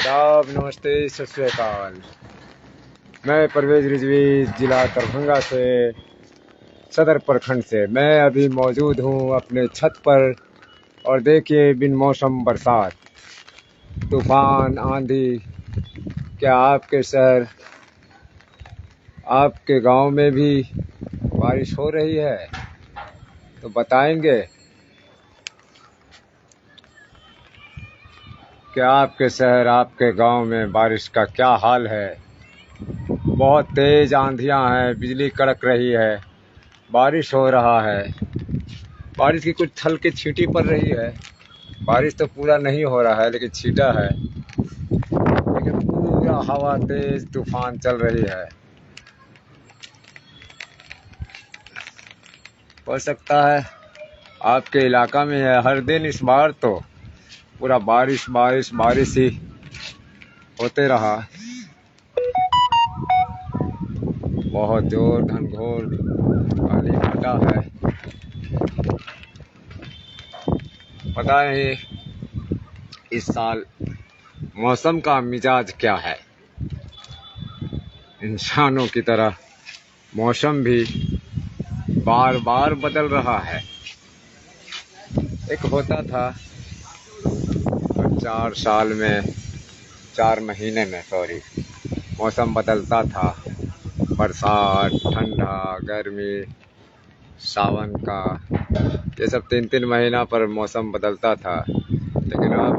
आदाब, नमस्ते, सत श्री अकाल। मैं परवेज रिजवी, जिला दरभंगा से, सदर प्रखंड से। मैं अभी मौजूद हूँ अपने छत पर और देखिए बिन मौसम बरसात, तूफान, आंधी। क्या आपके शहर, आपके गांव में भी बारिश हो रही है? तो बताएंगे कि आपके शहर, आपके गांव में बारिश का क्या हाल है। बहुत तेज आंधियां हैं, बिजली कड़क रही है, बारिश हो रहा है। बारिश की कुछ हल्की छींटी पड़ रही है। बारिश तो पूरा नहीं हो रहा है लेकिन छींटा है। लेकिन पूरा हवा तेज तूफान चल रही है। हो सकता है आपके इलाका में है। हर दिन इस बार तो पूरा बारिश बारिश बारिश ही होते रहा। बहुत जोर घनघोर काली घटा है। पता नहीं इस साल मौसम का मिजाज क्या है। इंसानों की तरह मौसम भी बार बार बदल रहा है। एक होता था 4 साल में, 4 महीने में मौसम बदलता था। बरसात, ठंडा, गर्मी, सावन का, ये सब 3-3 महीना पर मौसम बदलता था। लेकिन अब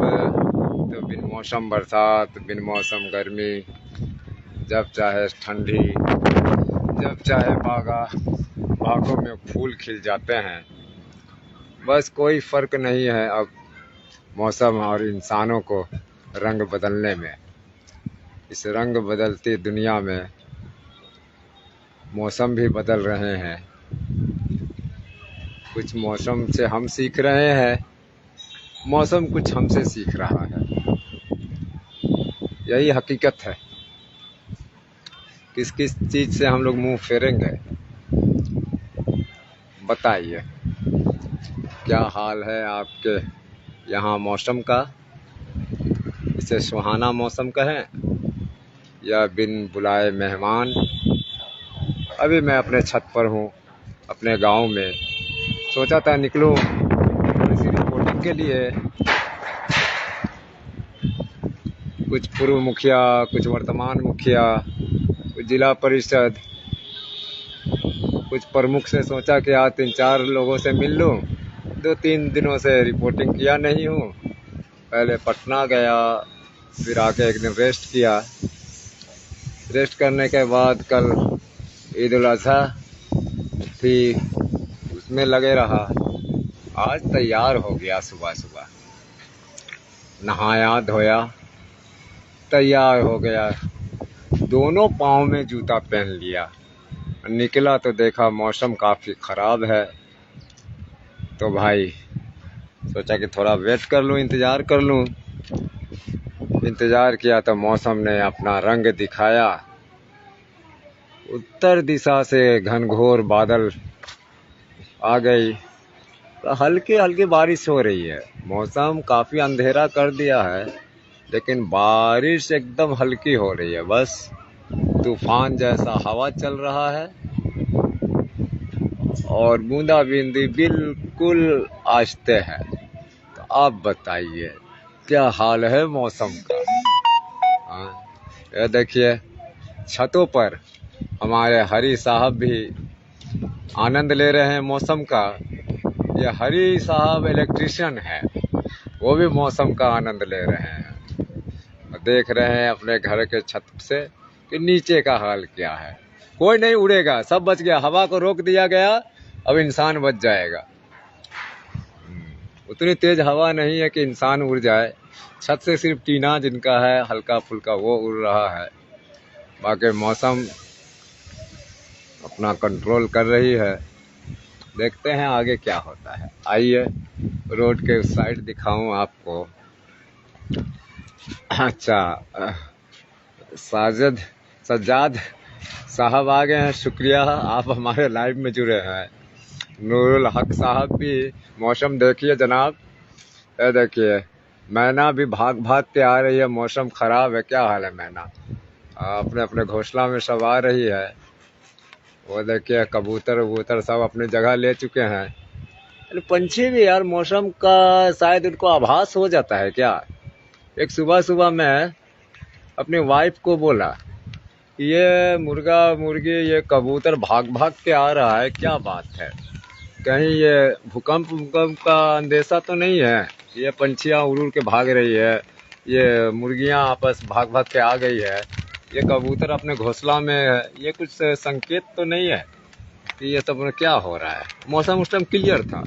तो बिन मौसम बरसात, बिन मौसम गर्मी, जब चाहे ठंडी, जब चाहे बागों में फूल खिल जाते हैं। बस कोई फर्क नहीं है अब मौसम और इंसानों को रंग बदलने में। इस रंग बदलती दुनिया में मौसम भी बदल रहे हैं। कुछ मौसम से हम सीख रहे हैं, मौसम कुछ हमसे सीख रहा है। यही हकीकत है। किस किस चीज़ से हम लोग मुंह फेरेंगे, बताइए। क्या हाल है आपके यहाँ मौसम का? इसे सुहाना मौसम कहें या बिन बुलाए मेहमान। अभी मैं अपने छत पर हूँ, अपने गांव में। सोचा था निकलूँ थोड़ी सी रिपोर्टिंग के लिए। कुछ पूर्व मुखिया, कुछ वर्तमान मुखिया, कुछ जिला परिषद, कुछ प्रमुख से सोचा कि आज 3-4 लोगों से मिल लूँ। 2-3 दिनों से रिपोर्टिंग किया नहीं हूँ। पहले पटना गया, फिर आके एक दिन रेस्ट किया। रेस्ट करने के बाद कल ईद उल अज़हा थी, उसमें लगे रहा। आज तैयार हो गया, सुबह सुबह नहाया धोया, तैयार हो गया। दोनों पाँव में जूता पहन लिया, निकला तो देखा मौसम काफ़ी ख़राब है। तो भाई सोचा कि थोड़ा वेट कर लूँ, इंतज़ार कर लूँ। इंतज़ार किया तो मौसम ने अपना रंग दिखाया। उत्तर दिशा से घनघोर बादल आ गई, तो हल्की हल्की बारिश हो रही है। मौसम काफ़ी अंधेरा कर दिया है लेकिन बारिश एकदम हल्की हो रही है। बस तूफान जैसा हवा चल रहा है और बूंदाबांदी बिल्कुल आहिस्ते है। तो आप बताइए क्या हाल है मौसम का? ये देखिए छतों पर हमारे हरी साहब भी आनंद ले रहे हैं मौसम का। ये हरी साहब इलेक्ट्रिशियन है, वो भी मौसम का आनंद ले रहे हैं और देख रहे हैं अपने घर के छत से कि नीचे का हाल क्या है। कोई नहीं उड़ेगा, सब बच गया। हवा को रोक दिया गया, अब इंसान बच जाएगा। उतनी तेज हवा नहीं है कि इंसान उड़ जाए। छत से सिर्फ टीना जिनका है हल्का फुल्का वो उड़ रहा है। बाकी मौसम अपना कंट्रोल कर रही है। देखते हैं आगे क्या होता है। आइए रोड के उस साइड दिखाऊं आपको। अच्छा, सज्जाद साहब आ गए हैं, शुक्रिया, आप हमारे लाइव में जुड़े हैं। नूरुल हक साहब भी। मौसम देखिए जनाब, ये देखिए मैना भी भाग भाग के आ रही है। मौसम खराब है। क्या हाल है मैना? अपने अपने घोंसला में सब आ रही है। वो देखिए कबूतर वबूतर सब अपनी जगह ले चुके हैं। अरे पंछी भी यार मौसम का शायद उनको आभास हो जाता है क्या। एक सुबह सुबह मैं अपनी वाइफ को बोला कि ये मुर्गा मुर्गी ये कबूतर भाग भाग के आ रहा है, क्या बात है? कहीं ये भूकंप भूकंप का अंदेशा तो नहीं है? ये पंछियाँ उड़ उड़ के भाग रही है, ये मुर्गियाँ आपस भाग भाग के आ गई है, ये कबूतर अपने घोंसला में है, ये कुछ संकेत तो नहीं है कि ये सब क्या हो रहा है? मौसम उस टाइम क्लियर था।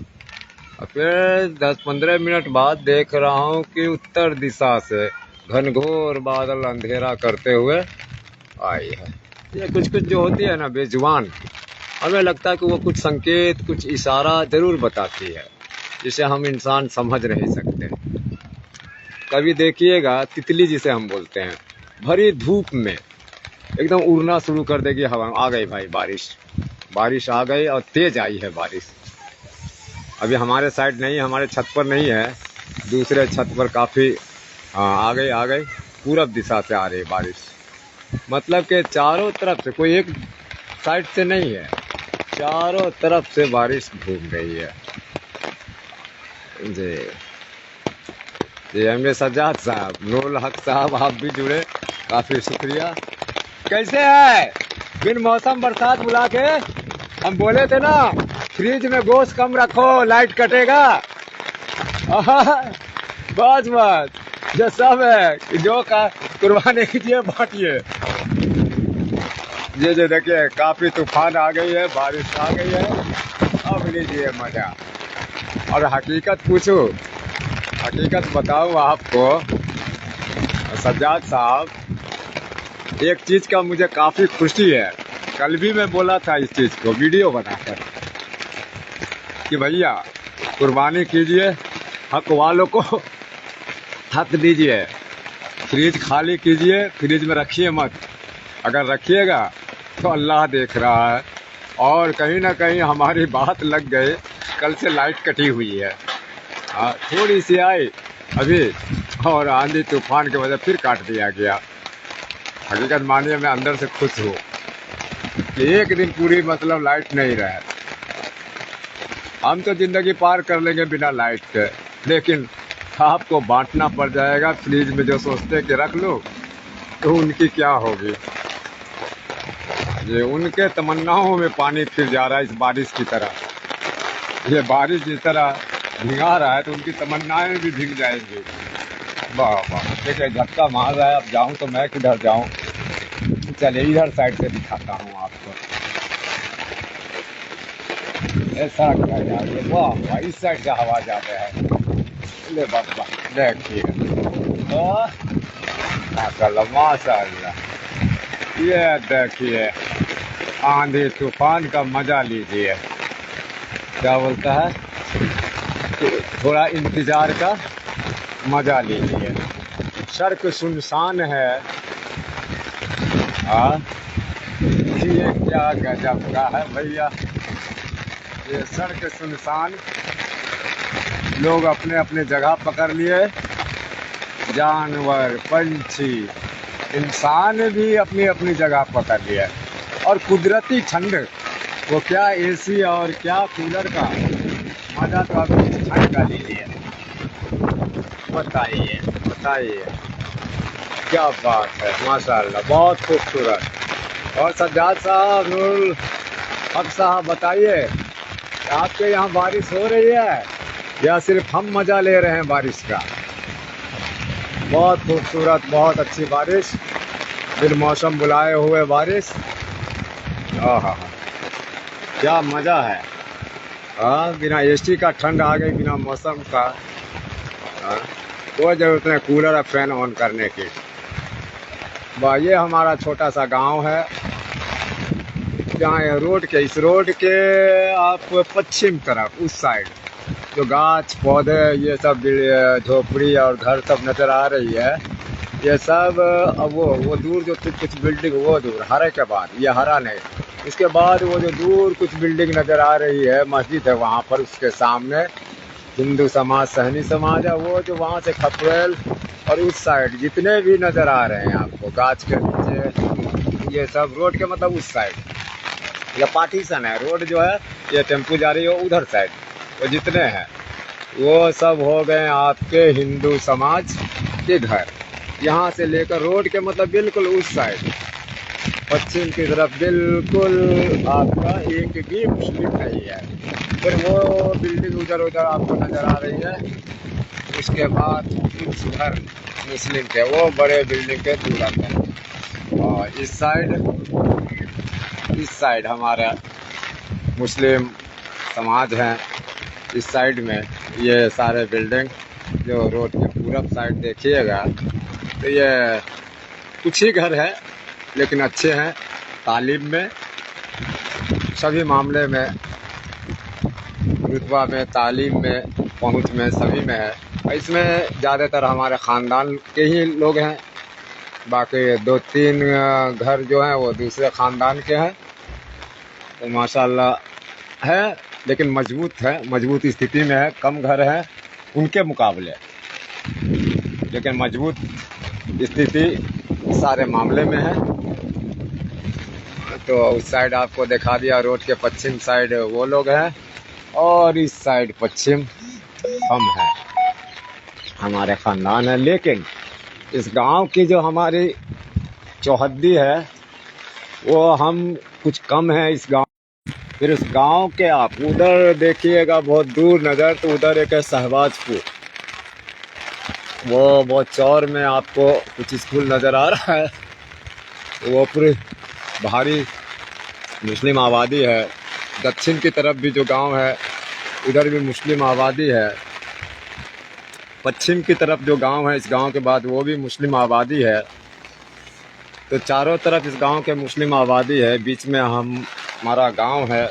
और फिर 10-15 मिनट बाद देख रहा हूँ कि उत्तर दिशा से घनघोर बादल अंधेरा करते हुए आई है। ये कुछ कुछ जो होती है ना बेजुबान, हमें लगता है कि वो कुछ संकेत कुछ इशारा जरूर बताती है जिसे हम इंसान समझ नहीं सकते। कभी देखिएगा तितली जिसे हम बोलते हैं, भरी धूप में एकदम उड़ना शुरू कर देगी हवा। आ गई भाई बारिश, बारिश आ गई और तेज आई है बारिश। अभी हमारे साइड नहीं, हमारे छत पर नहीं है, दूसरे छत पर काफ़ी आ गई पूरब दिशा से आ रही है बारिश। मतलब कि चारों तरफ से, कोई एक साइड से नहीं है, चारों तरफ से बारिश घूम रही है जी। ये हमने सज्जाद साहब, नूरुल हक साहब, आप भी जुड़े, काफ़ी शुक्रिया। कैसे है? बिन मौसम बरसात बुला के हम बोले थे ना फ्रिज में गोश्त कम रखो, लाइट कटेगा। बस बस जो सब है जो का कुर्बानी कीजिए बांटिए। ये देखिए काफी तूफान आ गई है, बारिश आ गई है, अब लीजिए मजा। और हकीकत पूछूं, हकीकत बताऊं आपको सज्जाद साहब, एक चीज का मुझे काफी खुशी है। कल भी मैं बोला था इस चीज को वीडियो बनाकर कि भैया कुर्बानी कीजिए, हक वालों को हक दीजिए, फ्रिज खाली कीजिए, फ्रिज में रखिए मत। अगर रखिएगा तो अल्लाह देख रहा है। और कहीं ना कहीं हमारी बात लग गई। कल से लाइट कटी हुई है, थोड़ी सी आई अभी, और आंधी तूफान की वजह फिर काट दिया गया। हकीकत मानिए मैं अंदर से खुश हूँ कि एक दिन पूरी मतलब लाइट नहीं रहे। हम तो जिंदगी पार कर लेंगे बिना लाइट के, लेकिन आपको बांटना पड़ जाएगा। फ्रिज में जो सोचते कि रख लो तो उनकी क्या होगी। ये उनके तमन्नाओं में पानी फिर जा रहा है इस बारिश की तरह। ये बारिश जिस तरह भिगा रहा है तो उनकी तमन्नाएं भी भीग जाएंगी। वाह वाह, देखिए झटका मार रहा है। अब जाऊं तो मैं किधर जाऊं? चलिए इधर साइड से दिखाता हूं आपको। ऐसा क्या यार, ये वाह वाह, इस साइड से हवा जाते हैं। ले बाबा देखिए, माशाल्लाह माशाल्लाह। ये देखिए आंधी तूफान का मजा लीजिए। क्या बोलता है, थोड़ा इंतजार का मजा लीजिए। सड़क सुनसान है। ये क्या गजब का है भैया, ये सड़क सुनसान, लोग अपने अपने जगह पकड़ लिए, जानवर पंछी इंसान भी अपनी अपनी जगह पकड़ लिया। और कुदरती ठंड, वो क्या एसी और क्या कूलर का मजा तो आप ठंड का लीजिए। बताइए बताइए, क्या बात है, माशाल्लाह बहुत खूबसूरत। और सज्जाद साहब, नूरुल हक साहब, बताइए आपके यहाँ बारिश हो रही है या सिर्फ हम मजा ले रहे हैं बारिश का? बहुत खूबसूरत, बहुत अच्छी बारिश, बिन मौसम बुलाए हुए बारिश। हाँ, क्या मज़ा है। बिना एसी का ठंड आ गई, बिना मौसम का। कोई ज़रूरत नहीं कूलर और फैन ऑन करने की। वाह, ये हमारा छोटा सा गांव है जहाँ रोड के, इस रोड के आप पश्चिम तरफ उस साइड जो गाछ पौधे ये सब झोपड़ी और घर सब नज़र आ रही है, ये सब अब वो दूर जो कुछ बिल्डिंग, वो दूर हरे के बाद, ये हरा नहीं, इसके बाद वो जो दूर कुछ बिल्डिंग नज़र आ रही है, मस्जिद है वहाँ पर उसके सामने, हिंदू समाज, सहनी समाज है वो जो वहाँ से खपरेल और उस साइड जितने भी नज़र आ रहे हैं आपको गाछ के नीचे, ये सब रोड के मतलब उस साइड या पार्टीशन है। रोड जो है ये टेम्पू जा रही है उधर साइड, वो जितने हैं वो सब हो गए आपके हिंदू समाज के घर। यहाँ से लेकर रोड के मतलब बिल्कुल उस साइड पश्चिम की तरफ बिल्कुल आपका एक भी मुस्लिम नहीं है। फिर वो बिल्डिंग उधर उधर आपको नज़र आ रही है, उसके बाद कुछ घर मुस्लिम के, वो बड़े बिल्डिंग के दूर हैं। और इस साइड हमारा मुस्लिम समाज है। इस साइड में ये सारे बिल्डिंग जो रोड के पूरब साइड देखिएगा तो ये कुछ ही घर है लेकिन अच्छे हैं, तालीम में सभी मामले में, रुतबा में, तालीम में, पहुंच में, सभी में है। इसमें ज़्यादातर हमारे ख़ानदान के ही लोग हैं, बाकी 2-3 घर जो हैं वो दूसरे ख़ानदान के हैं। तो माशाल्लाह है, लेकिन मजबूत है, मजबूत स्थिति में है। कम घर हैं उनके मुकाबले, लेकिन मजबूत स्थिति सारे मामले में है। तो उस साइड आपको दिखा दिया, रोड के पश्चिम साइड वो लोग हैं और इस साइड पश्चिम हम हैं, हमारे ख़ानदान है। लेकिन इस गांव की जो हमारी चौहद्दी है वो हम कुछ कम है इस गांव। फिर उस गांव के आप उधर देखिएगा बहुत दूर नज़र, तो उधर एक है शहबाजपुर, वो बहुत चौर में आपको कुछ स्कूल नज़र आ रहा है। वो पूरी भारी मुस्लिम आबादी है। दक्षिण की तरफ भी जो गांव है उधर भी मुस्लिम आबादी है। पश्चिम की तरफ जो गांव है, इस गांव के बाद वो भी मुस्लिम आबादी है। तो चारों तरफ इस गांव के मुस्लिम आबादी है, बीच में हमारा गांव है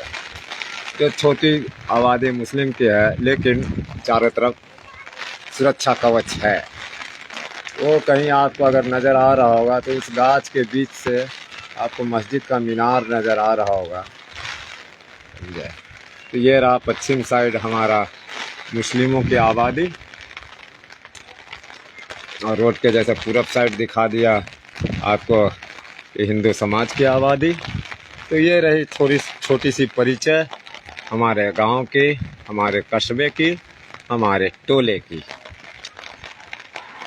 जो छोटी आबादी मुस्लिम की है, लेकिन चारों तरफ सुरक्षा कवच है। वो कहीं आपको अगर नज़र आ रहा होगा तो उस गाछ के बीच से आपको मस्जिद का मीनार नज़र आ रहा होगा। तो ये रहा पश्चिम साइड हमारा मुस्लिमों की आबादी, और रोड के जैसे पूरब साइड दिखा दिया आपको ये हिंदू समाज की आबादी। तो ये रही थोड़ी छोटी सी परिचय हमारे गांव की, हमारे कस्बे की, हमारे टोले की।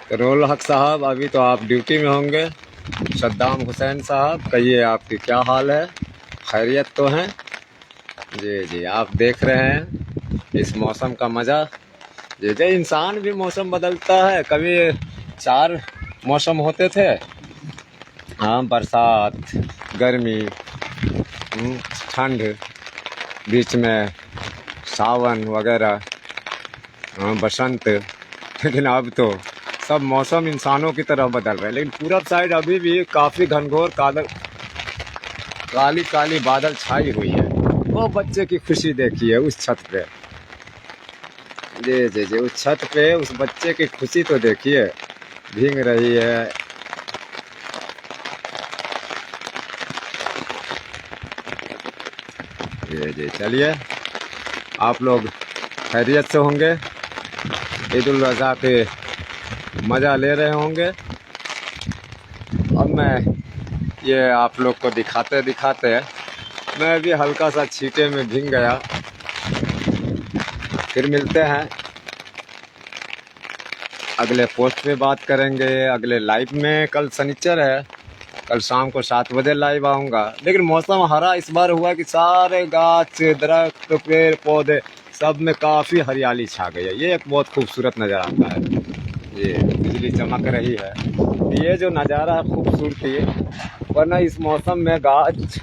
तो रोल हक साहब अभी तो आप ड्यूटी में होंगे। सद्दाम हुसैन साहब कहिए आपकी क्या हाल है, खैरियत तो हैं? जी जी, आप देख रहे हैं इस मौसम का मज़ा। जी जी, इंसान भी मौसम बदलता है, कभी 4 मौसम होते थे, हाँ, बरसात, गर्मी, ठंड, बीच में सावन वगैरह, बसंत। लेकिन अब तो सब मौसम इंसानों की तरह बदल रहे हैं। लेकिन पूरब साइड अभी भी काफ़ी घनघोर काली काली बादल छाई हुई है। वो बच्चे की खुशी देखिए उस छत पे, जी जी जी, उस छत पे उस बच्चे की खुशी तो देखिए, भीग रही है। जी जी, चलिए आप लोग खैरियत से होंगे, ईद उल अज़हा के मज़ा ले रहे होंगे। अब मैं ये आप लोग को दिखाते दिखाते मैं भी हल्का सा छींटे में भीग गया। फिर मिलते हैं, अगले पोस्ट पे बात करेंगे, अगले लाइव में। कल शनिचर है, कल शाम को 7 बजे लाइव आऊँगा। लेकिन मौसम हरा इस बार हुआ कि सारे गाछ, दरख्त, पेड़ पौधे सब में काफ़ी हरियाली छा गई है। ये एक बहुत खूबसूरत नज़ारा आता है। ये बिजली चमक रही है, ये जो नज़ारा है खूबसूरती, वरना इस मौसम में गाछ,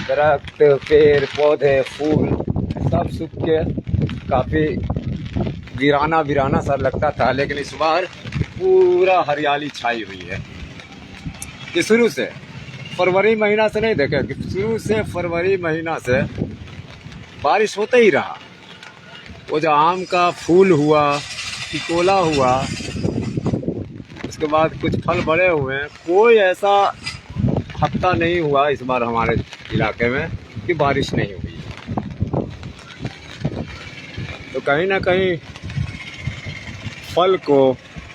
दरख्त, पेड़ पौधे, फूल सब सूख के काफ़ी वीराना वीराना सा लगता था। लेकिन इस बार पूरा हरियाली छाई हुई है। कि शुरू से फरवरी महीना से नहीं देखे कि शुरू से फरवरी महीना से बारिश होते ही रहा। वो जो आम का फूल हुआ, टिकोला हुआ, उसके बाद कुछ फल बड़े हुए हैं, कोई ऐसा हफ्ता नहीं हुआ इस बार हमारे इलाके में कि बारिश नहीं हुई। तो कहीं ना कहीं फल को,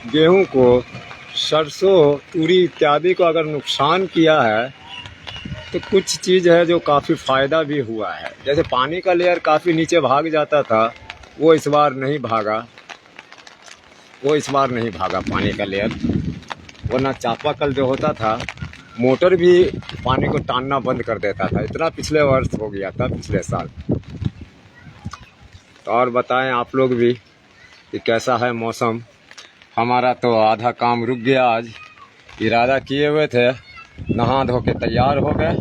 गेहूं को, सरसों, तूरी इत्यादि को अगर नुकसान किया है तो कुछ चीज़ है जो काफ़ी फ़ायदा भी हुआ है। जैसे पानी का लेयर काफ़ी नीचे भाग जाता था, वो इस बार नहीं भागा पानी का लेयर। वरना चापाकल जो होता था, मोटर भी पानी को टानना बंद कर देता था। इतना पिछले वर्ष हो गया था, पिछले साल। तो और बताएं आप लोग भी कि कैसा है मौसम। हमारा तो आधा काम रुक गया आज। इरादा किए हुए थे, नहा धो के तैयार हो गए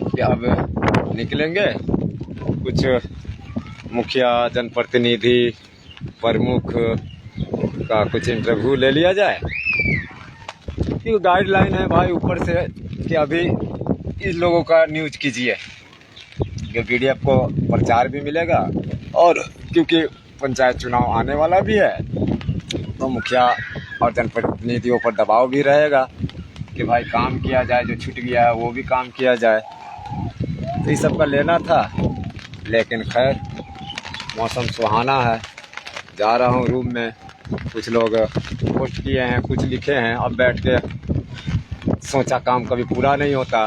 कि अब निकलेंगे, कुछ मुखिया, जनप्रतिनिधि, प्रमुख का कुछ इंटरव्यू ले लिया जाए। क्योंकि गाइडलाइन है भाई ऊपर से कि अभी इस लोगों का न्यूज़ कीजिए, कि PDF को प्रचार भी मिलेगा। और क्योंकि पंचायत चुनाव आने वाला भी है तो मुखिया और जनप्रतिनिधियों पर दबाव भी रहेगा कि भाई काम किया जाए, जो छूट गया है वो भी काम किया जाए। तो इस सब का लेना था, लेकिन खैर मौसम सुहाना है। जा रहा हूँ रूम में, कुछ लोग पोस्ट किए हैं, कुछ लिखे हैं। अब बैठ के सोचा काम कभी पूरा नहीं होता।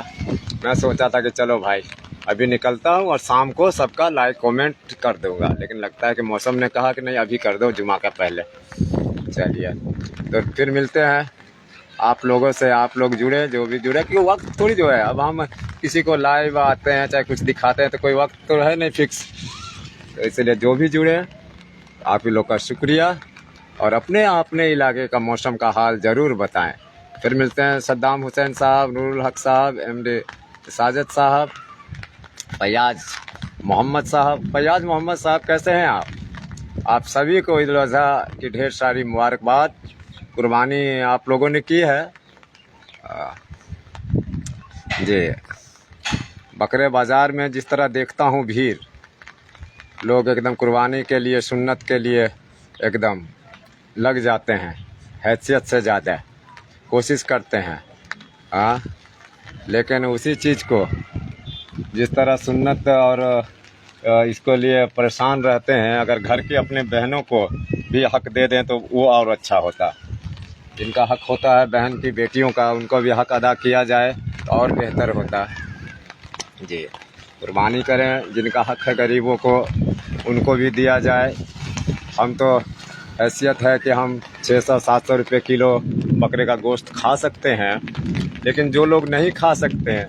मैं सोचा था कि चलो भाई अभी निकलता हूँ और शाम को सबका लाइक कमेंट कर दूंगा, लेकिन लगता है कि मौसम ने कहा कि नहीं अभी कर दो, जुमा का पहले। चलिए तो फिर मिलते हैं आप लोगों से। आप लोग जुड़े, जो भी जुड़े, क्योंकि वक्त थोड़ी जो है, अब हम किसी को लाइव आते हैं चाहे कुछ दिखाते हैं तो कोई वक्त तो है नहीं फिक्स। तो इसलिए जो भी जुड़े आप ही लोग का शुक्रिया, और अपने इलाके का मौसम का हाल ज़रूर बताएं। फिर मिलते हैं सद्दाम हुसैन साहब, नूरुल हक साहब, MD साजिद साहब, फैयाज मोहम्मद साहब। फैयाज मोहम्मद साहब कैसे हैं आप? आप सभी को ईद उल अज़हा की ढेर सारी मुबारकबाद। कुर्बानी आप लोगों ने की है जी। बकरे बाज़ार में जिस तरह देखता हूँ भीड़, लोग एकदम कुर्बानी के लिए, सुन्नत के लिए एकदम लग जाते हैं, हैसियत से ज़्यादा कोशिश करते हैं। लेकिन उसी चीज़ को जिस तरह सुन्नत और इसको लिए परेशान रहते हैं, अगर घर की अपने बहनों को भी हक दे दें तो वो और अच्छा होता। जिनका हक होता है बहन की, बेटियों का, उनको भी हक अदा किया जाए तो और बेहतर होता जी। कुर्बानी करें, जिनका हक है गरीबों को उनको भी दिया जाए। हम तो हैसियत है कि हम 600-700 रुपये किलो बकरे का गोश्त खा सकते हैं, लेकिन जो लोग नहीं खा सकते हैं,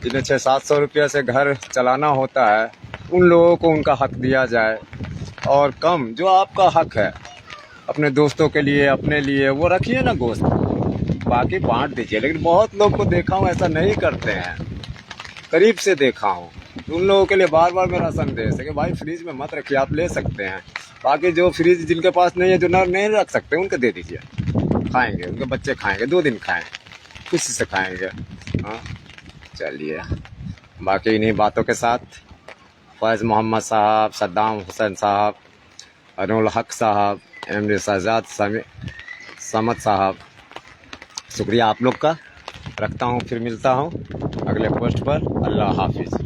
जिन्हें 600-700 रुपये से घर चलाना होता है, उन लोगों को उनका हक दिया जाए। और कम जो आपका हक है अपने दोस्तों के लिए, अपने लिए, वो रखिए ना गोश्त, बाकी बांट दीजिए। लेकिन बहुत लोग को देखा हूँ ऐसा नहीं करते हैं, करीब से देखा हूँ। उन लोगों के लिए बार बार मेरा संदेश है कि भाई फ्रिज में मत रखिए, आप ले सकते हैं। बाकी जो फ्रिज जिनके पास नहीं है, जो नहीं रख सकते, उनको दे दीजिए, खाएंगे, उनके बच्चे खाएंगे, 2 दिन खाएं, खुशी से खाएंगे। हाँ चलिए, बाकी इन्हीं बातों के साथ फैज़ मोहम्मद साहब, सद्दाम हुसैन साहब, नूरुल हक साहब, MD साजिद समद साहब, शुक्रिया आप लोग का। रखता हूँ, फिर मिलता हूँ अगले पोस्ट पर। अल्लाह हाफिज़।